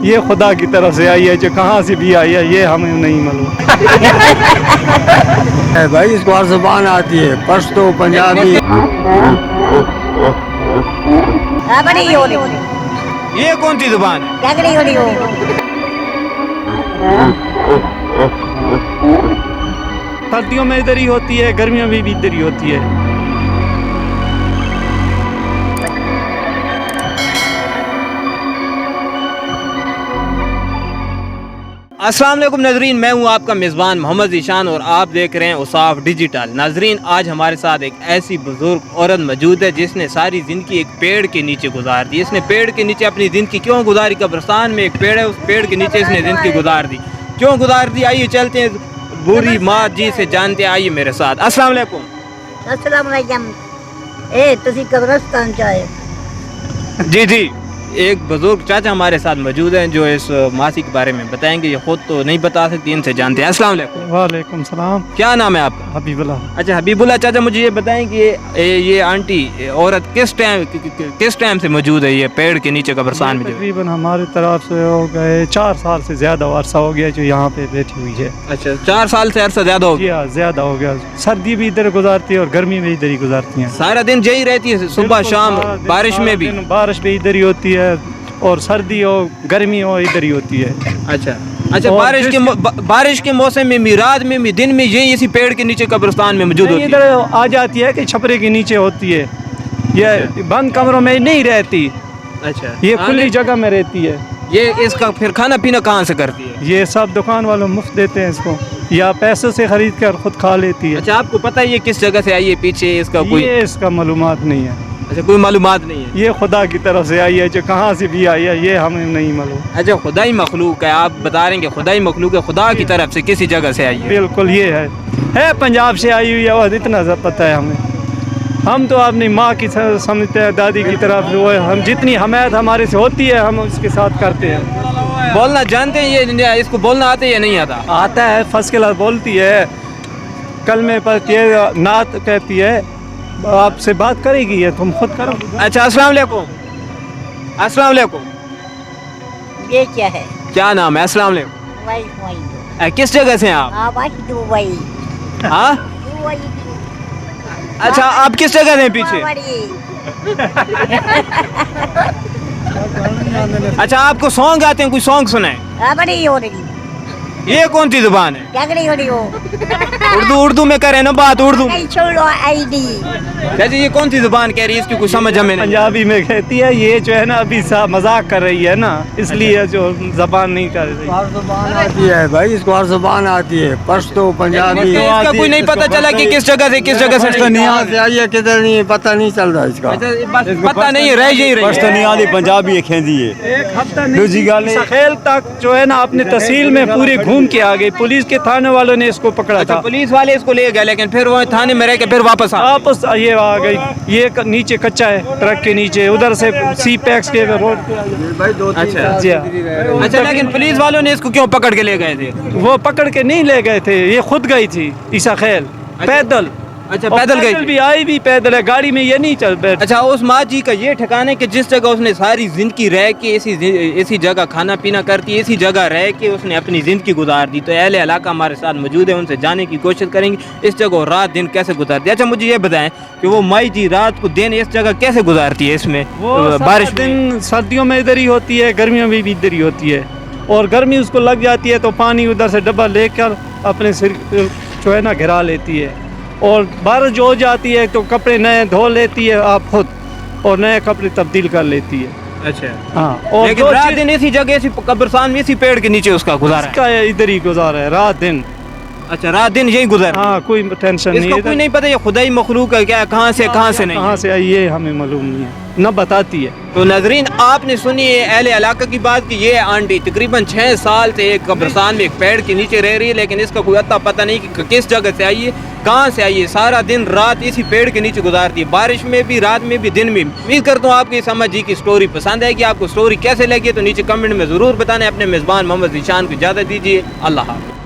یہ خدا کی طرف سے آئی ہے، جو کہاں سے بھی آئی ہے یہ ہمیں نہیں معلوم بھائی اس کو ہر زبان آتی ہے، پشتو، پنجابی۔ یہ کون سی زبان ہے؟ سردیوں میں ادھر ہی ہوتی ہے، گرمیوں میں بھی ادھر ہی ہوتی ہے۔ السلام علیکم ناظرین، میں ہوں آپ کا میزبان محمد ذیشان اور آپ دیکھ رہے ہیں اوصاف ڈیجیٹل۔ ناظرین، آج ہمارے ساتھ ایک ایسی بزرگ عورت موجود ہے جس نے ساری زندگی ایک پیڑ کے نیچے گزار دی۔ اس نے پیڑ کے نیچے اپنی زندگی کیوں گزاری؟ قبرستان میں ایک پیڑ ہے، اس پیڑ کے نیچے اس نے زندگی گزار دی۔ کیوں گزار دی؟ آئیے چلتے ہیں بوڑھی ماں جی سے جانتے ہیں، آئیے میرے ساتھ۔ السلام علیکم۔ السلام علیکم۔ تسی قبرستان چاہے؟ جی ایک بزرگ چاچا ہمارے ساتھ موجود ہیں جو اس ماسی کے بارے میں بتائیں گے، یہ خود تو نہیں بتا سکتی، ان سے جانتے ہیں۔ السلام علیکم۔ وعلیکم السلام۔ کیا نام ہے آپ کا؟ حبیب اللہ۔ اچھا حبیب اللہ چاچا، مجھے یہ بتائیں کہ یہ آنٹی عورت کس ٹائم سے موجود ہے یہ پیڑ کے نیچے قبرستان میں؟ تقریباً ہماری طرف سے ہو گئے 4 سال سے زیادہ عرصہ ہو گیا جو یہاں پہ بیٹھی ہوئی ہے۔ اچھا 4 سال سے عرصہ زیادہ ہو گیا؟ زیادہ ہو گیا۔ سردی بھی ادھر گزارتی ہے اور گرمی بھی ادھر ہی گزارتی ہیں۔ سارا دن یہی رہتی ہے، صبح شام، بارش میں بھی؟ بارش بھی ادھر ہی ہوتی ہے اور سردی ہو گرمی ہو ادھر ہی ہوتی ہے۔ اچھا بارش کے موسم میں بھی، رات میں بھی، دن میں یہی اسی پیڑ کے نیچے قبرستان میں موجود ہوتی ہے؟ ادھر آ جاتی ہے کہ چھپرے کے نیچے ہوتی ہے، یہ بند کمروں میں نہیں رہتی۔ اچھا یہ کھلی جگہ میں رہتی ہے۔ یہ اس کا پھر کھانا پینا کہاں سے کرتی ہے؟ یہ سب دکان والوں مفت دیتے ہیں اس کو، یا پیسوں سے خرید کر خود کھا لیتی ہے۔ اچھا آپ کو پتہ ہے یہ کس جگہ سے آئی ہے؟ پیچھے اس کا کوئی؟ یہ اس کا معلومات نہیں ہے۔ اچھا کوئی معلومات نہیں ہے؟ یہ خدا کی طرف سے آئی ہے، جو کہاں سے بھی آئی ہے یہ ہمیں نہیں معلوم۔ اچھا خدائی مخلوق ہے، آپ بتا رہے ہیں کہ خدائی مخلوق ہے، خدا کی طرف سے کسی جگہ سے آئی ہے؟ بالکل یہ ہے پنجاب سے آئی ہوئی ہے، اور اتنا پتہ ہے ہمیں۔ ہم تو اپنی ماں کی سمجھتے ہیں، دادی کی طرف وہ ہم جتنی حمایت ہمارے سے ہوتی ہے ہم اس کے ساتھ کرتے ہیں۔ بولنا جانتے ہیں یہ؟ اس کو بولنا آتا ہے یا نہیں آتا؟ آتا ہے، فرسٹ کلاس بولتی ہے، کلمے پڑھتی ہے، نعت کہتی ہے، آپ سے بات کرے گی، یہ تم خود کرو۔ اچھا السلام علیکم۔ السلام علیکم۔ یہ کیا ہے؟ کیا نام ہے؟ السلام علیکم۔ کس جگہ سے ہیں آپ؟ ہاں اچھا آپ کس جگہ سے ہیں پیچھے؟ اچھا آپ کو سانگ آتے ہیں؟ کوئی سانگ سنائیں۔ یہ کون سی زبان ہے؟ اردو میں کریں نا بات، اردو میں۔ جیسے یہ کون سی زبان کہہ رہی ہے؟ اس کی کوئی سمجھ ہمیں نہیں۔ پنجابی میں کہتی ہے، یہ جو ہے نا ابھی مذاق کر رہی ہے نا، اس لیے جو زبان نہیں کر رہی۔ ہر زبان آتی ہے بھائی، اس کو ہر زبان آتی ہے، پشتو، پنجابی۔ اس کا کوئی نہیں پتہ چلا کہ کس جگہ سے کس جگہ سے؟ یہاں سے آئی ہے کدھر، نہیں پتہ نہیں چل رہا اس کا۔ پتہ نہیں رہ یہی رہی پشتو نہیں آتی، پنجابی کھیندی ہے۔ ایک ہفتہ نہیں، سخیل تک جو ہے نا اپنے تحصیل میں پورے گھوم کے آ گئی، پولیس کے تھانے والوں نے اس کو پکڑا تھا۔ پولیس والے اس کو لے گئے لیکن پھر وہ تھانے میں رہ کے پھر واپس یہ آ گئی۔ یہ نیچے کچا ہے، ٹرک کے نیچے، ادھر سے سی پیکس کے روڈ پہ۔ اچھا لیکن پولیس والوں نے اس کو کیوں پکڑ کے لے گئے تھے؟ وہ پکڑ کے نہیں لے گئے تھے، یہ خود گئی تھی عیسیٰ خیل پیدل۔ اچھا پیدل گئی بھی آئی بھی پیدل ہے، گاڑی میں یہ نہیں چل بیٹھ۔ اچھا اس ماں جی کا یہ ٹھکانا ہے کہ جس جگہ اس نے ساری زندگی رہ کے اسی جگہ کھانا پینا کرتی ہے، اسی جگہ رہ کے اس نے اپنی زندگی گزار دی۔ تو اہل علاقہ ہمارے ساتھ موجود ہیں، ان سے جاننے کی کوشش کریں گے اس جگہ رات دن کیسے گزارتی ہے۔ اچھا مجھے یہ بتائیں کہ وہ مائی جی رات کو دن اس جگہ کیسے گزارتی ہے؟ اس میں بارش دن سردیوں میں ادھر ہی ہوتی ہے، گرمیوں میں بھی ادھر ہی ہوتی ہے، اور گرمی اس کو لگ جاتی ہے تو پانی ادھر سے ڈبہ لے کر اپنے سر جو ہے نا گھرا لیتی ہے، اور بارش جو ہو جاتی ہے تو کپڑے نئے دھو لیتی ہے آپ خود، اور نئے کپڑے تبدیل کر لیتی ہے۔ اچھا ہاں، اور لیکن رات دن اسی جگہ اسی قبرستان میں اسی پیڑ کے نیچے اس کا گزارا ہے؟ ادھر ہی گزارا ہے رات دن۔ اچھا رات دن یہی گزارا؟ ہاں کوئی ٹینشن نہیں ہے، کوئی نہیں پتہ یہ خدائی مخلوق ہے کیا، کہاں سے نہیں، کہاں سے آئی یہ ہمیں معلوم نہیں ہے، نہ بتاتی ہے۔ تو ناظرین آپ نے سنی ہے اہل علاقہ کی بات کہ یہ آنٹی تقریباً 6 سال سے ایک قبرستان میں ایک پیڑ کے نیچے رہ رہی ہے، لیکن اس کا کوئی اتا پتہ نہیں کہ کس جگہ سے آئی ہے، کہاں سے آئی ہے۔ سارا دن رات اسی پیڑ کے نیچے گزارتی ہے، بارش میں بھی، رات میں بھی، دن میں بھی۔ امید کرتا ہوں آپ کی سمجھ جی کی سٹوری پسند ہے کہ آپ کو سٹوری کیسے لگی تو نیچے کمنٹ میں ضرور بتانا۔ اپنے میزبان محمد ذیشان کو اجازت دیجیے، اللہ حافظ۔